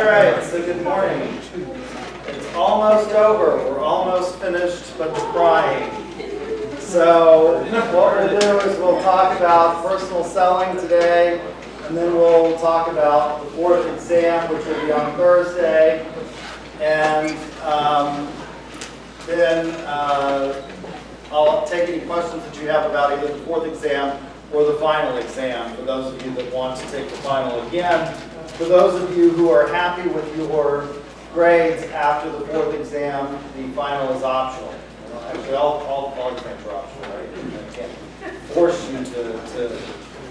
right, so good morning. It's almost over. We're almost finished, but we're crying. So what we'll do is we'll talk about personal selling today, and then we'll talk about the fourth exam, which will be on Thursday. And then I'll take any questions that you have about either the fourth exam or the final exam, for those of you that want to take the final again. For those of you who are happy with your grades after the fourth exam, the final is optional. Actually, all exams are optional, right? I can't force you to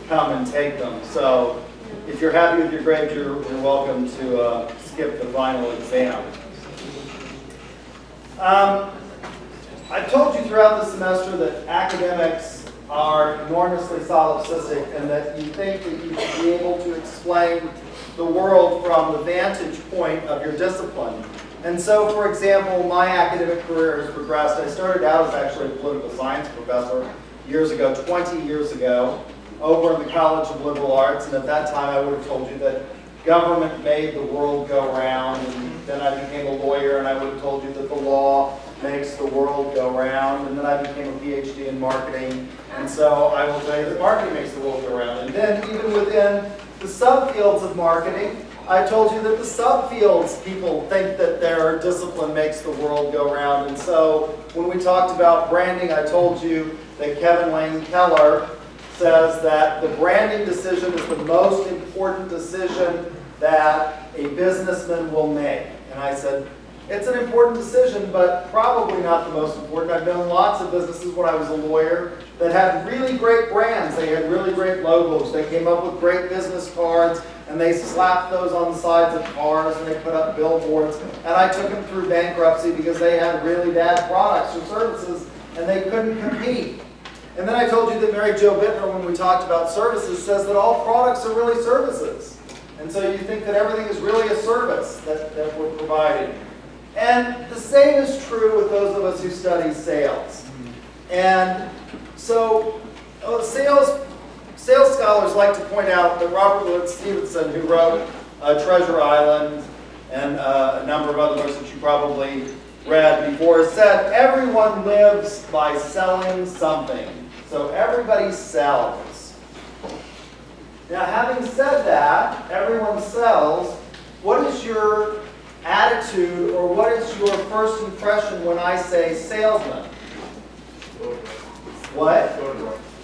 come and take them. So if you're happy with your grades, you're welcome to skip the final exam. I've told you throughout the semester that academics are enormously solipsistic and that you think that you should be able to explain the world from the vantage point of your discipline. And so, for example, my academic career has progressed. I started out as actually a political science professor years ago, 20 years ago, over in the College of Liberal Arts. And at that time, I would have told you that government made the world go round. And then I became a lawyer, and I would have told you that the law makes the world go round. And then I became a PhD in marketing. And so I will tell you that marketing makes the world go round. And then even within the subfields of marketing, I told you that the subfields people think that their discipline makes the world go round. And so when we talked about branding, I told you that Kevin Lane Keller says that the branding decision is the most important decision that a businessman will make. And I said, it's an important decision, but probably not the most important. I've known lots of businesses when I was a lawyer that had really great brands. They had really great logos. They came up with great business cards, and they slapped those on the sides of cars, and they put up billboards. And I took them through bankruptcy because they had really bad products or services, and they couldn't compete. And then I told you that Mary Jo Bittner, when we talked about services, says that all products are really services. And so you think that everything is really a service that we're providing. And the same is true with those of us who study sales. And so sales scholars like to point out that Robert Louis Stevenson, who wrote Treasure Island and a number of other books that you probably read before, said everyone lives by selling something. So everybody sells. Now, having said that, everyone sells, what is your attitude, or what is your first impression when I say salesman? What?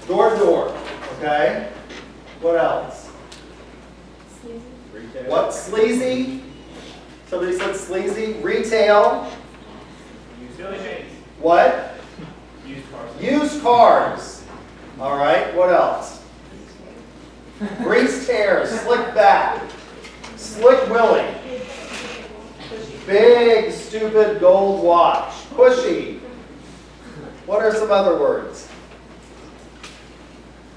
Door to door. Okay. What else? Sleazy. Retail. What? Sleazy? Somebody said sleazy. Retail. What? Used cars. Used cars. All right. What else? Greased hair. Slick back. Slick Willie. Big, stupid gold watch. Pushy. What are some other words?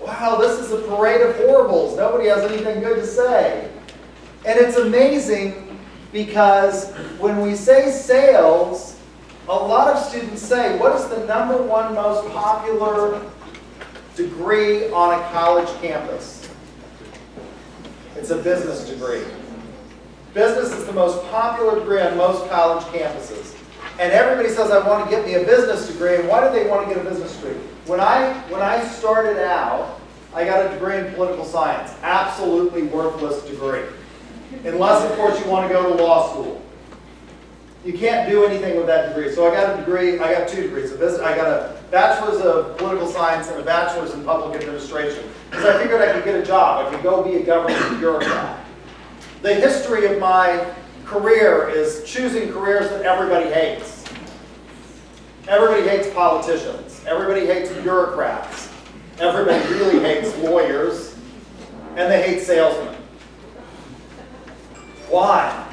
Wow, this is a parade of horribles. Nobody has anything good to say. And it's amazing because when we say sales, a lot of students say, what is the number one most popular degree on a college campus? It's a business degree. Business is the most popular degree on most college campuses. And everybody says, I want to get me a business degree. And why do they want to get a business degree? When I started out, I got a degree in political science. Absolutely worthless degree. Unless, of course, you want to go to law school. You can't do anything with that degree. So I got a degree, I got two degrees. I got a bachelor's of political science and a bachelor's in public administration. Because I figured I could get a job. I could go be a government bureaucrat. The history of my career is choosing careers that everybody hates. Everybody hates politicians. Everybody hates bureaucrats. Everybody really hates lawyers. And they hate salesmen. Why?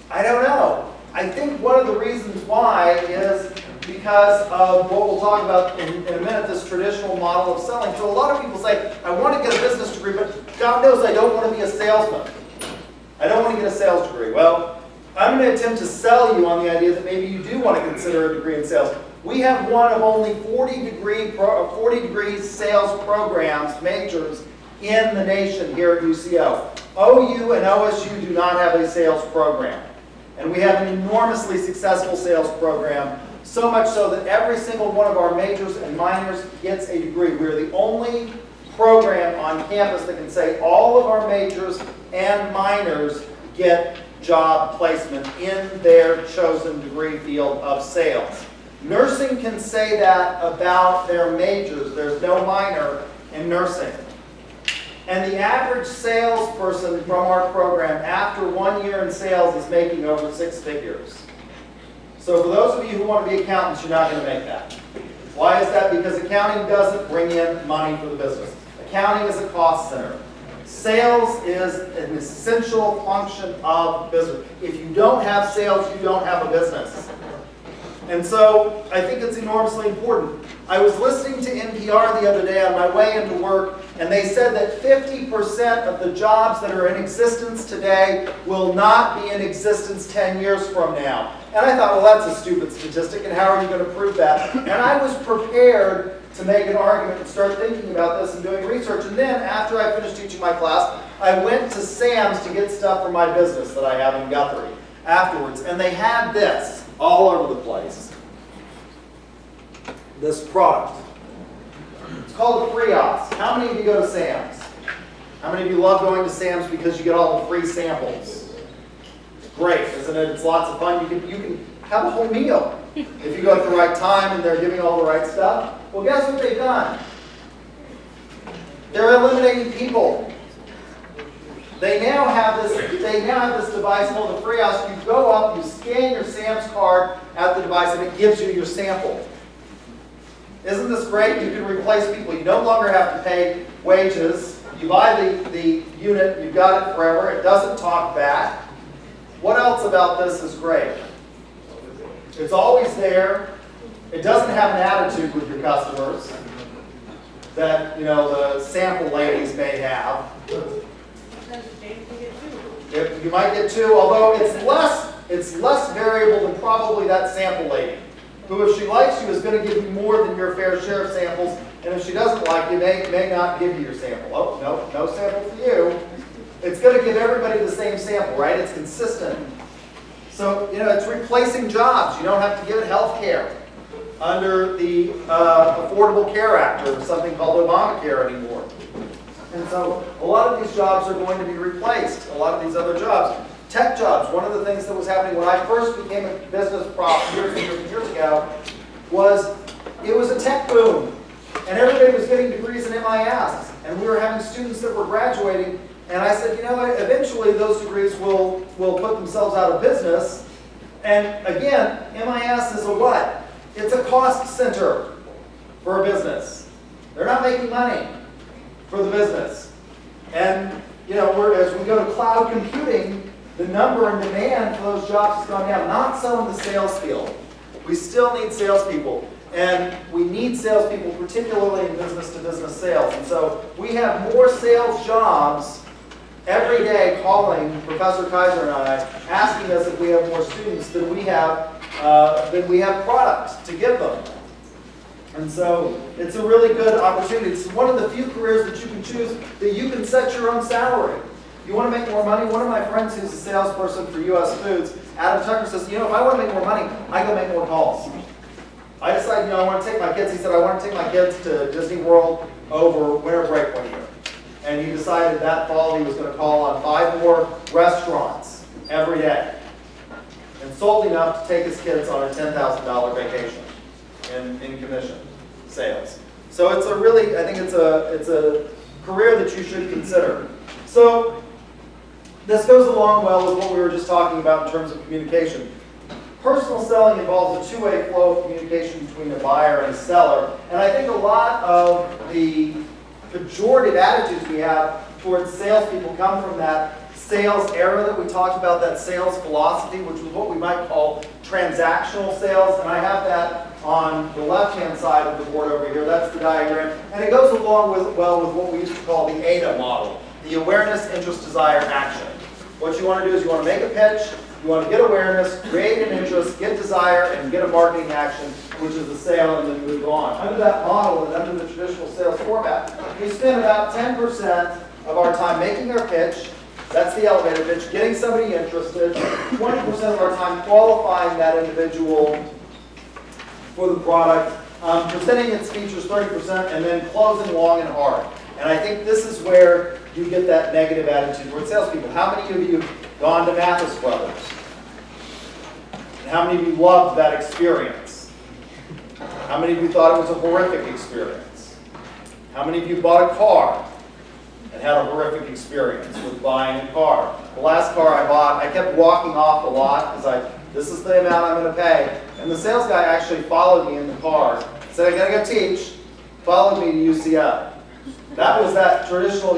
I don't know. I think one of the reasons why is because of what we'll talk about in a minute, this traditional model of selling. So a lot of people say, I want to get a business degree, but God knows I don't want to be a salesman. I don't want to get a sales degree. Well, I'm going to attempt to sell you on the idea that maybe you do want to consider a degree in sales. We have one of only 40 degree sales programs, majors in the nation here at UCO. OU and OSU do not have a sales program. And we have an enormously successful sales program, so much so that every single one of our majors and minors gets a degree. We're the only program on campus that can say all of our majors and minors get job placement in their chosen degree field of sales. Nursing can say that about their majors. There's no minor in nursing. And the average salesperson from our program after 1 year in sales is making over 6 figures. So for those of you who want to be accountants, you're not going to make that. Why is that? Because accounting doesn't bring in money for the business. Accounting is a cost center. Sales is an essential function of business. If you don't have sales, you don't have a business. And so I think it's enormously important. I was listening to NPR the other day on my way into work, and they said that 50% of the jobs that are in existence today will not be in existence 10 years from now. And I thought, well, that's a stupid statistic, and how are you going to prove that? And I was prepared to make an argument and start thinking about this and doing research. And then, after I finished teaching my class, I went to Sam's to get stuff for my business that I have in Guthrie afterwards. And they had this all over the place. This product. It's called a Frios. How many of you go to Sam's? How many of you love going to Sam's because you get all the free samples? It's great, isn't it? It's lots of fun. You can have a whole meal if you go at the right time and they're giving all the right stuff. Well, guess what they've done? They're eliminating people. They now have this device called the Frios. You go up, you scan your Sam's card at the device, and it gives you your sample. Isn't this great? You can replace people. You no longer have to pay wages. You buy the unit, you've got it forever. It doesn't talk back. What else about this is great? It's always there. It doesn't have an attitude with your customers that, the sample ladies may have. You might get two, although it's less variable than probably that sample lady, who, if she likes you, is going to give you more than your fair share of samples, and if she doesn't like you, may not give you your sample. Oh, no sample for you. It's going to give everybody the same sample, right? It's consistent. So, it's replacing jobs. You don't have to give it health care under the Affordable Care Act or something called Obamacare anymore. And so a lot of these jobs are going to be replaced, a lot of these other jobs. Tech jobs, one of the things that was happening when I first became a business prop years ago was it was a tech boom. And everybody was getting degrees in MIS. And we were having students that were graduating. And I said, eventually those degrees will put themselves out of business. And again, MIS is a what? It's a cost center for a business. They're not making money for the business. And, as we go to cloud computing, the number and demand for those jobs has gone down. Not so in the sales field. We still need salespeople. And we need salespeople, particularly in business-to-business sales. And so we have more sales jobs every day calling Professor Kaiser and I, asking us if we have more students than we have products to give them. And so it's a really good opportunity. It's one of the few careers that you can choose that you can set your own salary. You want to make more money? One of my friends who's a salesperson for US Foods, Adam Tucker, says, if I want to make more money, I go make more calls. I decided, I want to take my kids. He said, I want to take my kids to Disney World over winter break 1 year. And he decided that fall he was going to call on 5 more restaurants every day. And sold enough to take his kids on a $10,000 vacation in commission sales. So it's I think it's a career that you should consider. So this goes along well with what we were just talking about in terms of communication. Personal selling involves a two-way flow of communication between a buyer and a seller. And I think a lot of the pejorative attitudes we have towards salespeople come from that sales era that we talked about, that sales philosophy, which was what we might call transactional sales. And I have that on the left-hand side of the board over here. That's the diagram. And it goes along well with what we used to call the AIDA model, the awareness, interest, desire, action. What you want to do is you want to make a pitch, you want to get awareness, create an interest, get desire, and get a marketing action, which is a sale, and then move on. Under that model and under the traditional sales format, we spend about 10% of our time making our pitch. That's the elevator pitch, getting somebody interested. 20% of our time qualifying that individual for the product, presenting its features 30%, and then closing long and hard. And I think this is where you get that negative attitude towards salespeople. How many of you have gone to Mathis Brothers? And how many of you loved that experience? How many of you thought it was a horrific experience? How many of you bought a car and had a horrific experience with buying a car? The last car I bought, I kept walking off the lot because this is the amount I'm going to pay. And the sales guy actually followed me in the car, said, I got to go teach, followed me to UCF. That was that traditional,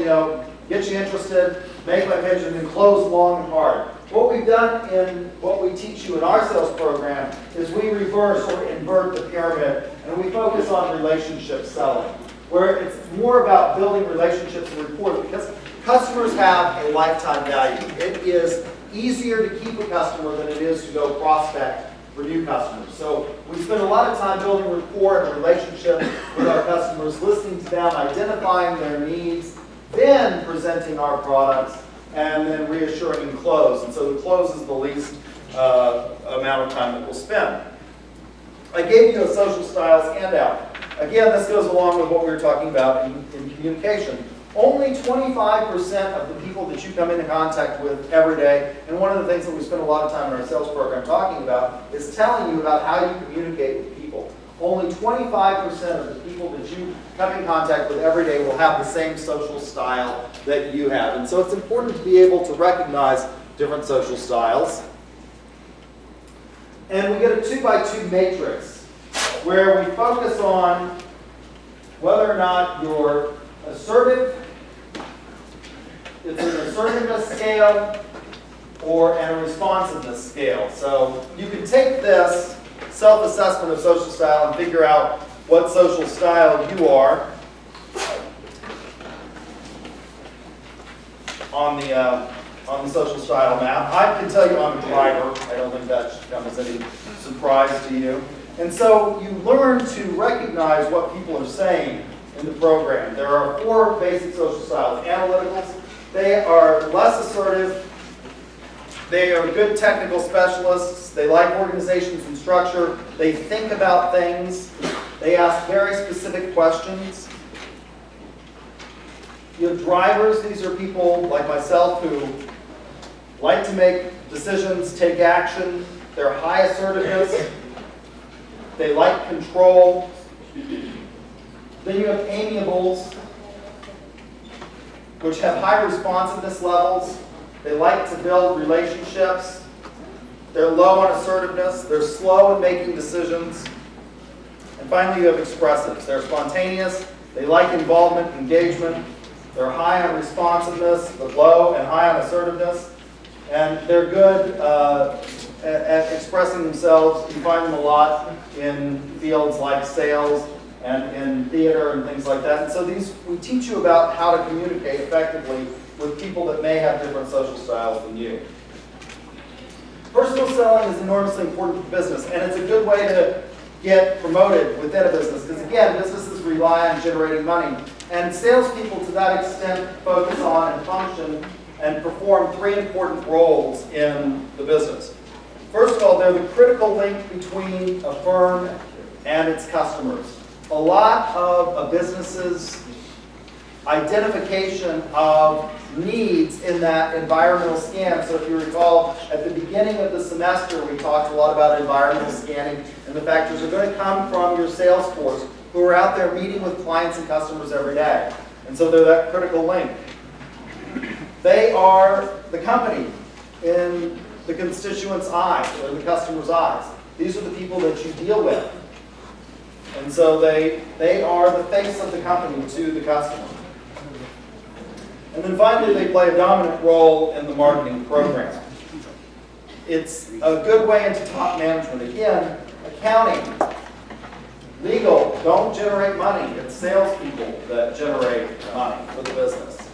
get you interested, make my pitch, and then close long and hard. What we've done in what we teach you in our sales program is we reverse or invert the pyramid, and we focus on relationship selling, where it's more about building relationships and rapport, because customers have a lifetime value. It is easier to keep a customer than it is to go prospect for new customers. So we spend a lot of time building rapport and relationship with our customers, listening to them, identifying their needs, then presenting our products, and then reassuring and close. And so the close is the least amount of time that we'll spend. I gave you a social styles handout. Again, this goes along with what we were talking about in communication. Only 25% of the people that you come into contact with every day, and one of the things that we spend a lot of time in our sales program talking about, is telling you about how you communicate with people. Only 25% of the people that you come in contact with every day will have the same social style that you have. And so it's important to be able to recognize different social styles. And we get a 2x2 matrix where we focus on whether or not you're assertive, it's an assertiveness scale or a responsiveness scale. So you can take this self-assessment of social style and figure out what social style you are on the social style map. I can tell you I'm a driver. I don't think that should come as any surprise to you. And so you learn to recognize what people are saying in the program. There are 4 basic social styles. Analyticals, they are less assertive. They are good technical specialists. They like organizations and structure. They think about things. They ask very specific questions. You have drivers. These are people like myself who like to make decisions, take action. They're high assertiveness. They like control. Then you have amiables, which have high responsiveness levels. They like to build relationships. They're low on assertiveness. They're slow in making decisions. And finally, you have expressives. They're spontaneous. They like involvement, engagement. They're high on responsiveness, but low and high on assertiveness. And they're good at expressing themselves. You find them a lot in fields like sales and in theater and things like that. And so we teach you about how to communicate effectively with people that may have different social styles than you. Personal selling is enormously important for business, and it's a good way to get promoted within a business, because again, businesses rely on generating money. And salespeople, to that extent, focus on and function and perform 3 important roles in the business. First of all, they're the critical link between a firm and its customers. A lot of a business's identification of needs in that environmental scan. So if you recall, at the beginning of the semester, we talked a lot about environmental scanning and the fact that are going to come from your sales force who are out there meeting with clients and customers every day. And so they're that critical link. They are the company in the constituent's eyes or the customer's eyes. These are the people that you deal with. And so they are the face of the company to the customer. And then finally, they play a dominant role in the marketing program. It's a good way into top management. Again, accounting, legal don't generate money. It's salespeople that generate money for the business.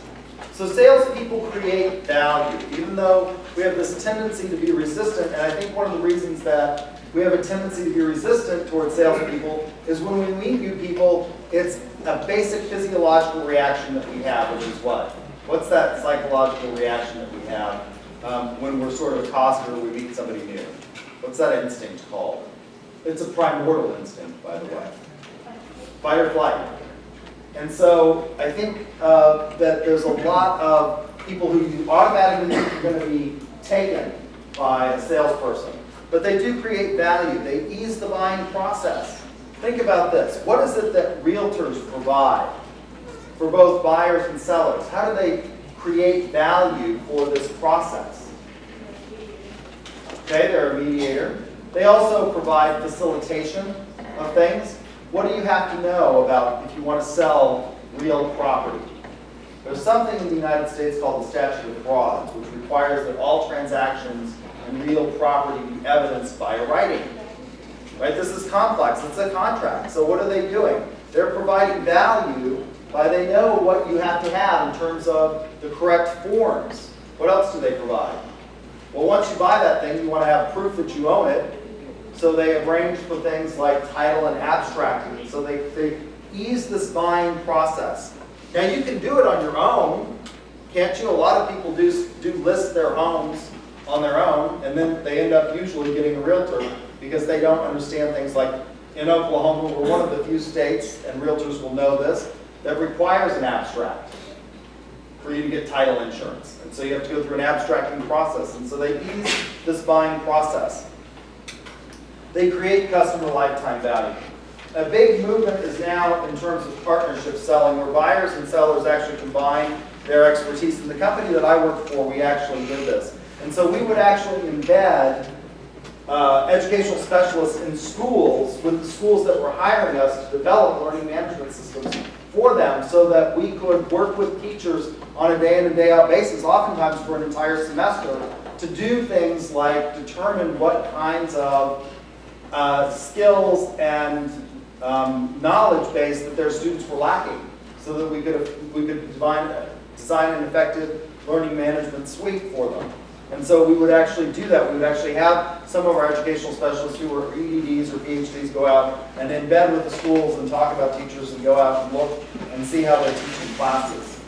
So salespeople create value, even though we have this tendency to be resistant. And I think one of the reasons that we have a tendency to be resistant towards salespeople is when we meet new people, it's a basic physiological reaction that we have, which is what? What's that psychological reaction that we have when we're sort of accosted or we meet somebody new? What's that instinct called? It's a primordial instinct, by the way. Fight or flight. And so I think that there's a lot of people who you automatically think are going to be taken by a salesperson. But they do create value. They ease the buying process. Think about this. What is it that realtors provide for both buyers and sellers? How do they create value for this process? Okay, they're a mediator. They also provide facilitation of things. What do you have to know about if you want to sell real property? There's something in the United States called the statute of frauds, which requires that all transactions in real property be evidenced by a writing. Right? This is complex. It's a contract. So what are they doing? They're providing value by they know what you have to have in terms of the correct forms. What else do they provide? Well, once you buy that thing, you want to have proof that you own it. So they arrange for things like title and abstracting. So they ease this buying process. Now you can do it on your own, can't you? A lot of people do list their homes on their own, and then they end up usually getting a realtor because they don't understand things like in Oklahoma, we're one of the few states, and realtors will know this, that requires an abstract for you to get title insurance. And so you have to go through an abstracting process. And so they ease this buying process. They create customer lifetime value. A big movement is now in terms of partnership selling, where buyers and sellers actually combine their expertise. In the company that I worked for, we actually did this. And so we would actually embed educational specialists in schools with the schools that were hiring us to develop learning management systems for them so that we could work with teachers on a day in and day out basis, oftentimes for an entire semester, to do things like determine what kinds of skills and knowledge base that their students were lacking, so that we could design an effective learning management suite for them. And so we would actually do that. We would actually have some of our educational specialists who were EDDs or PhDs go out and embed with the schools and talk about teachers and go out and look and see how they're teaching classes.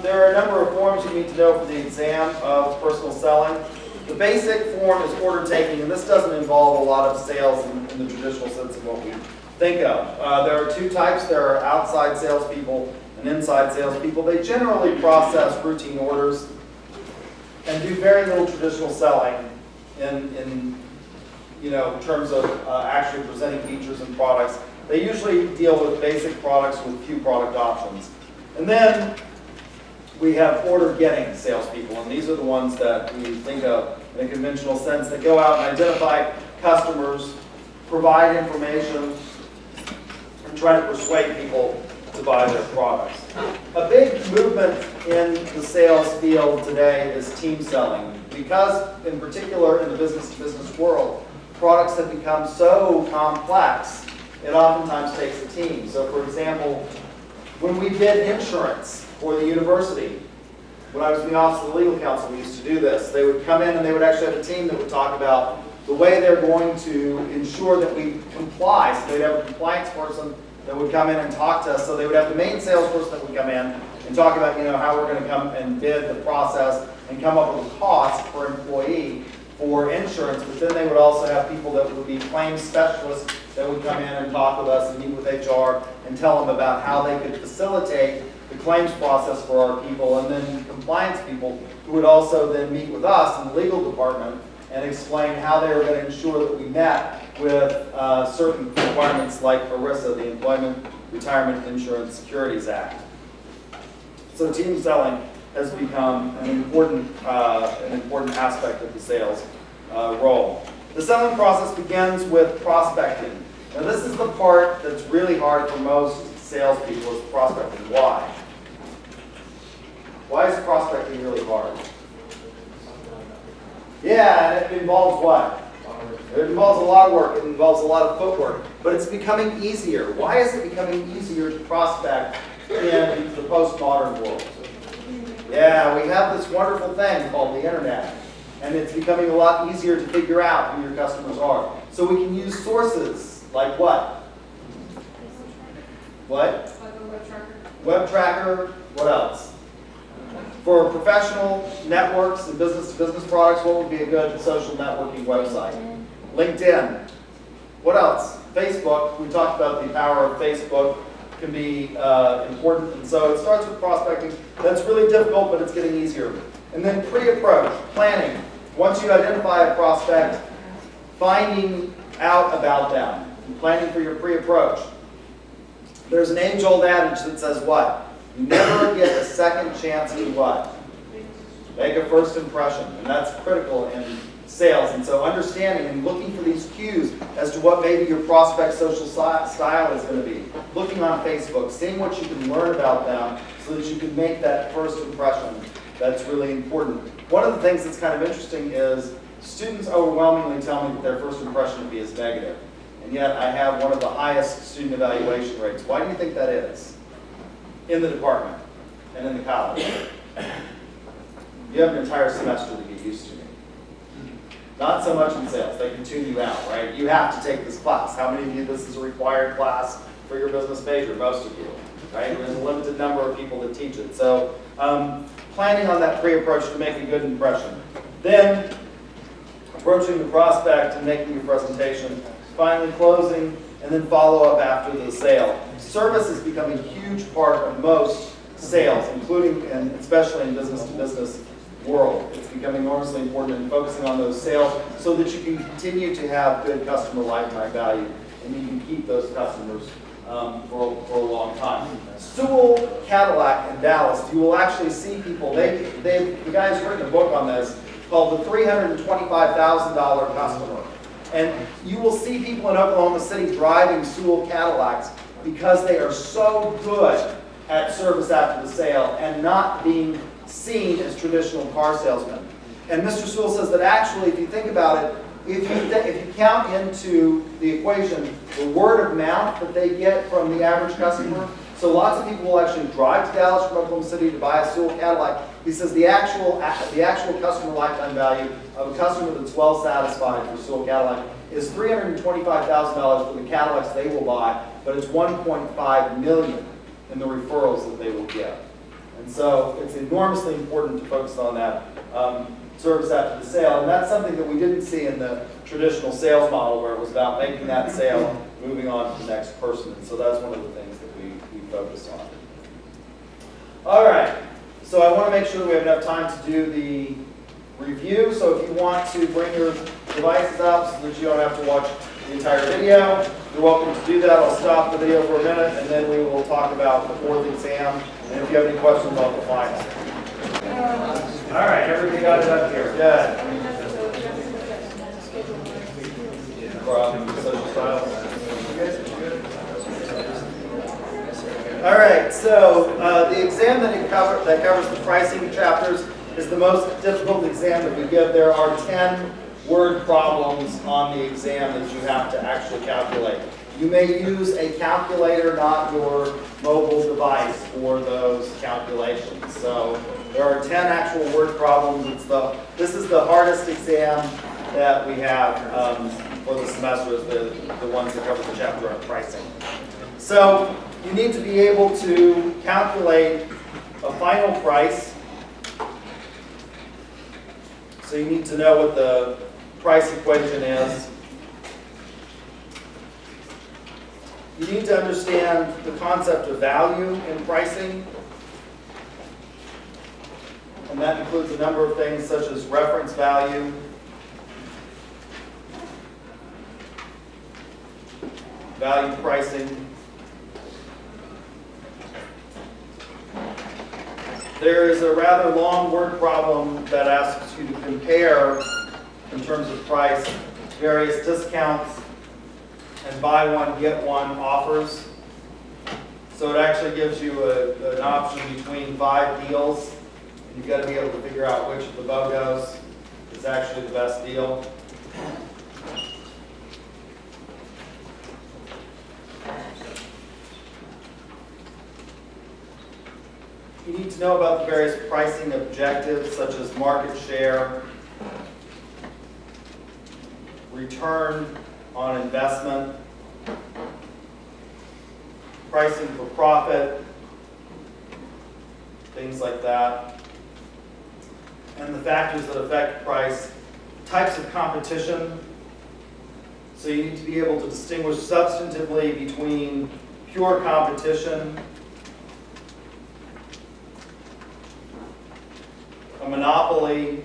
There are a number of forms you need to know for the exam of personal selling. The basic form is order taking, and this doesn't involve a lot of sales in the traditional sense of what we think of. There are two types. There are outside salespeople and inside salespeople. They generally process routine orders and do very little traditional selling in terms of actually presenting features and products. They usually deal with basic products with few product options. And then we have order-getting salespeople, and these are the ones that we think of in a conventional sense that go out and identify customers, provide information, and try to persuade people to buy their products. A big movement in the sales field today is team selling, because in particular in the business-to-business world, products have become so complex, it oftentimes takes a team. So for example, when we bid insurance for the university, when I was in the office of the legal counsel, we used to do this. They would come in and they would actually have a team that would talk about the way they're going to ensure that we comply. So they'd have a compliance person that would come in and talk to us. So they would have the main salesperson that would come in and talk about how we're going to come and bid the process and come up with a cost per employee for insurance. But then they would also have people that would be claims specialists that would come in and talk with us and meet with HR and tell them about how they could facilitate the claims process for our people, and then compliance people who would also then meet with us in the legal department and explain how they were going to ensure that we met with certain requirements like ERISA, the Employment Retirement Insurance Securities Act. So team selling has become an important aspect of the sales role. The selling process begins with prospecting. Now this is the part that's really hard for most salespeople, is prospecting. Why? Why is prospecting really hard? Yeah, and it involves what? It involves a lot of work. It involves a lot of footwork. But it's becoming easier. Why is it becoming easier to prospect in the postmodern world? Yeah, we have this wonderful thing called the internet. And it's becoming a lot easier to figure out who your customers are. So we can use sources like what? What? Like a web tracker. Web tracker, what else? For professional networks and business-to-business products, what would be a good social networking website? LinkedIn. What else? Facebook. We talked about the power of Facebook can be important. And so it starts with prospecting. That's really difficult, but it's getting easier. And then pre-approach, planning. Once you identify a prospect, finding out about them and planning for your pre-approach. There's an age-old adage that says what? You never get a second chance to what? Make a first impression. And that's critical in sales. And so understanding and looking for these cues as to what maybe your prospect's social style is going to be. Looking on Facebook, seeing what you can learn about them so that you can make that first impression. That's really important. One of the things that's kind of interesting is students overwhelmingly tell me that their first impression of me is negative. And yet I have one of the highest student evaluation rates. Why do you think that is? In the department and in the college. You have an entire semester to get used to me. Not so much in sales. They can tune you out, right? You have to take this class. How many of you, this is a required class for your business major? Most of you, right? There's a limited number of people that teach it. So planning on that pre-approach to make a good impression. Then approaching the prospect and making your presentation. Finally closing, and then follow up after the sale. Service is becoming a huge part of most sales, including and especially in business-to-business world. It's becoming enormously important in focusing on those sales so that you can continue to have good customer lifetime value and you can keep those customers for a long time. Sewell Cadillac in Dallas, you will actually see people, the guy's written a book on this called The $325,000 Customer. And you will see people in Oklahoma City driving Sewell Cadillacs because they are so good at service after the sale and not being seen as traditional car salesmen. And Mr. Sewell says that actually, if you think about it, if you count into the equation the word of mouth that they get from the average customer, so lots of people will actually drive to Dallas from Oklahoma City to buy a Sewell Cadillac. He says the actual customer lifetime value of a customer that's well satisfied for Sewell Cadillac is $325,000 for the Cadillacs they will buy, but it's $1.5 million in the referrals that they will get. And so it's enormously important to focus on that service after the sale. And that's something that we didn't see in the traditional sales model where it was about making that sale, moving on to the next person. And so that's one of the things that we focused on. All right. So I want to make sure that we have enough time to do the review. So if you want to bring your devices up so that you don't have to watch the entire video, you're welcome to do that. I'll stop the video for a minute and then we will talk about the fourth exam. And if you have any questions, I'll define it. All right, everybody got it up here. Good. Social styles. All right, so the exam that covers the pricing chapters is the most difficult exam that we give. There are 10 word problems on the exam that you have to actually calculate. You may use a calculator, not your mobile device, for those calculations. So there are 10 actual word problems. This is the hardest exam that we have for the semester, is the ones that cover the chapter on pricing. So you need to be able to calculate a final price. So you need to know what the price equation is. You need to understand the concept of value in pricing. And that includes a number of things such as reference value, value pricing. There is a rather long word problem that asks you to compare, in terms of price, various discounts and buy one, get one offers. So it actually gives you an option between 5 deals. And you've got to be able to figure out which of the BOGOs is actually the best deal. You need to know about the various pricing objectives, such as market share, return on investment, pricing for profit, things like that, and the factors that affect price, types of competition. So you need to be able to distinguish substantively between pure competition, a monopoly,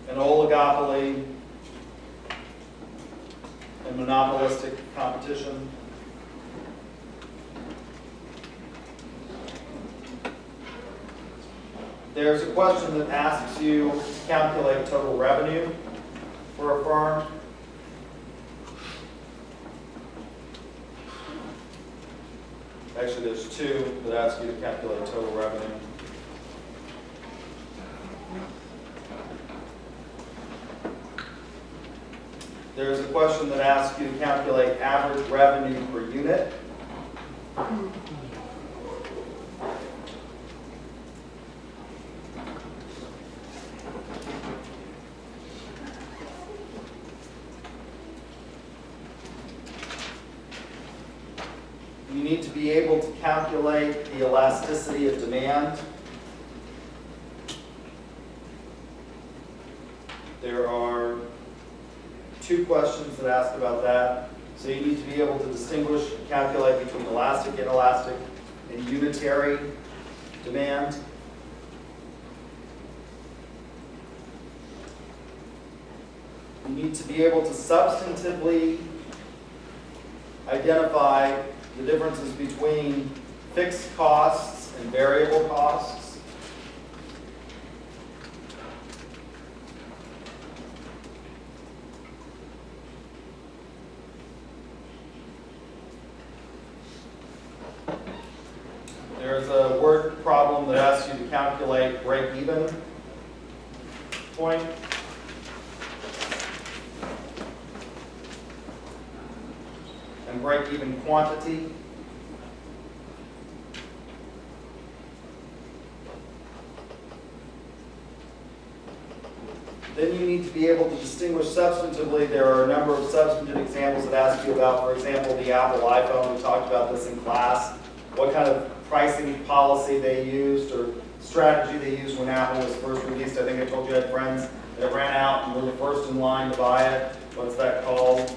an oligopoly, and monopolistic competition. There's a question that asks you to calculate total revenue for a firm. Actually, there's two that ask you to calculate total revenue. There's a question that asks you to calculate average revenue per unit. You need to be able to calculate the elasticity of demand. There are two questions that ask about that. So you need to be able to distinguish, calculate between elastic, inelastic, and unitary demand. You need to be able to substantively identify the differences between fixed costs and variable costs. There's a word problem that asks you to calculate break-even point. And break-even quantity. Then you need to be able to distinguish substantively. There are a number of substantive examples that ask you about, for example, the Apple iPhone. We talked about this in class. What kind of pricing policy they used or strategy they used when Apple was first released. I think I told you I had friends that ran out and were the first in line to buy it. What's that called?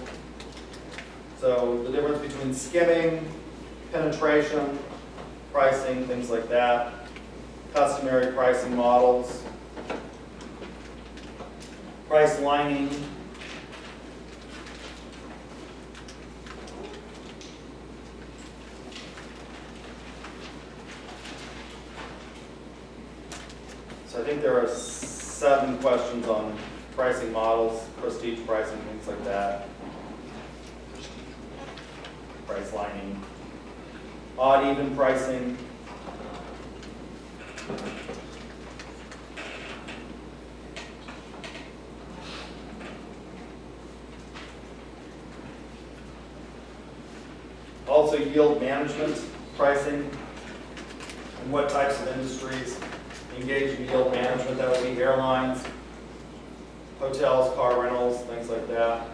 So the difference between skimming, penetration, pricing, things like that, customary pricing models, price lining, so I think there are 7 questions on pricing models, prestige pricing, things like that. Price lining, odd even pricing, also yield management pricing, and what types of industries engage in yield management. That would be airlines, hotels, car rentals, things like that.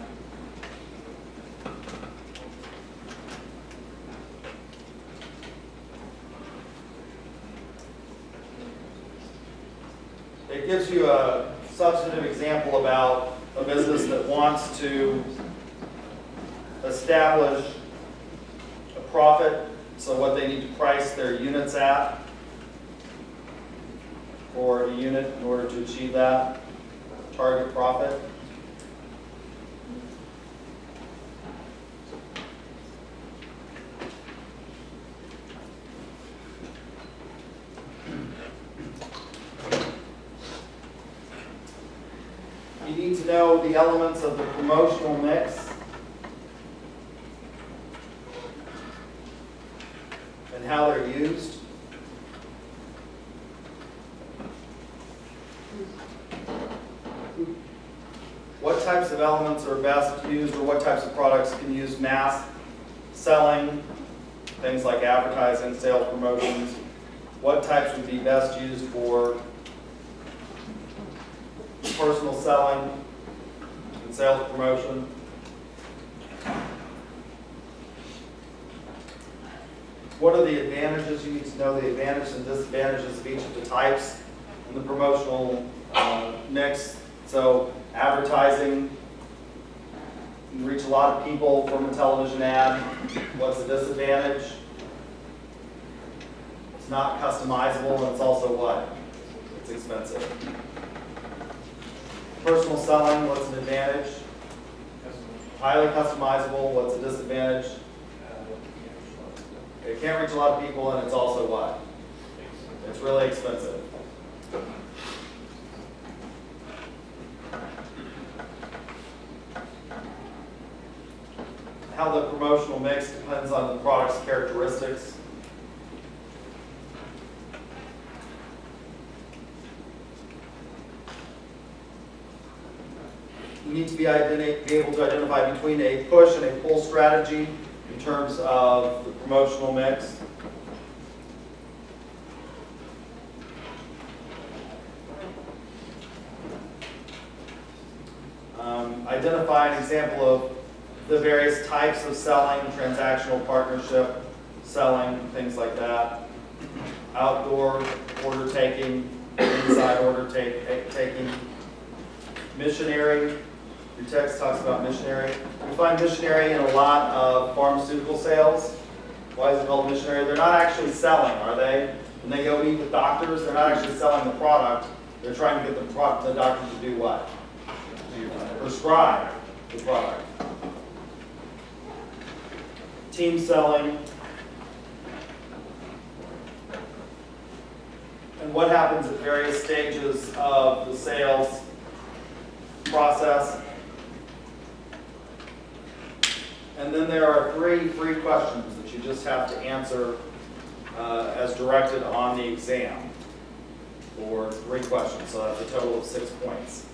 It gives you a substantive example about a business that wants to establish a profit, so what they need to price their units at for a unit in order to achieve that target profit. You need to know the elements of the promotional mix and how they're used. What types of elements are best used, or what types of products can use mass selling, things like advertising, sales promotions. What types would be best used for personal selling, and sales promotion. What are the advantages? You need to know the advantages and disadvantages of each of the types in the promotional mix. So advertising, you reach a lot of people from a television ad. What's the disadvantage? It's not customizable, and it's also what? It's expensive. Personal selling, what's an advantage? Highly customizable, what's a disadvantage? It can't reach a lot of people, and it's also what? It's really expensive. How the promotional mix depends on the product's characteristics. You need to be able to identify between a push and a pull strategy in terms of the promotional mix. Identify an example of the various types of selling, transactional, partnership, selling, things like that. Outdoor order taking, inside order taking. Missionary. Your text talks about missionary. We find missionary in a lot of pharmaceutical sales. Why is it called missionary? They're not actually selling, are they? When they go meet with doctors, they're not actually selling the product. They're trying to get the doctor to do what? Prescribe the product. Team selling. And what happens at various stages of the sales process. And then there are 3 free questions that you just have to answer as directed on the exam, or 3 questions, so that's a total of 6 points.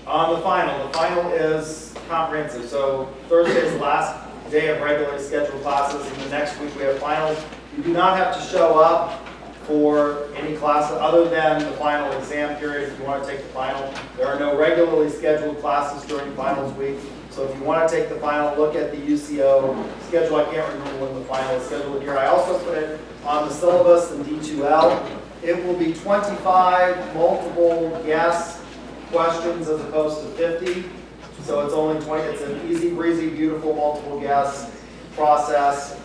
On the final is comprehensive. So Thursday is the last day of regularly scheduled classes, and the next week we have finals. You do not have to show up for any class other than the final exam period if you want to take the final. There are no regularly scheduled classes during finals week. So if you want to take the final, look at the UCO schedule. I can't remember when the final is scheduled here. I also put it on the syllabus in D2L. It will be 25 multiple guess questions as opposed to 50. So it's only 20. It's an easy breezy, beautiful multiple guess process.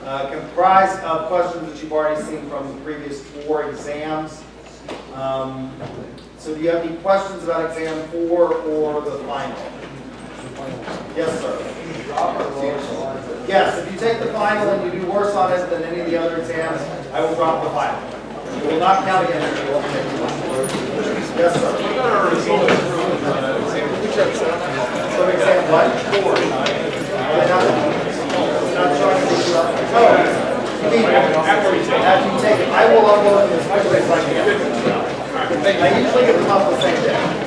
Comprised of questions that you've already seen from the previous 4 exams. So do you have any questions about exam 4 or the final? Yes, sir. Yes, if you take the final and you do worse on it than any of the other exams, I will drop the final. It will not count against you. Yes, sir. So exam what? 4. Not showing the after you take it, I will upload them as quickly as I can. I usually get them up the same day.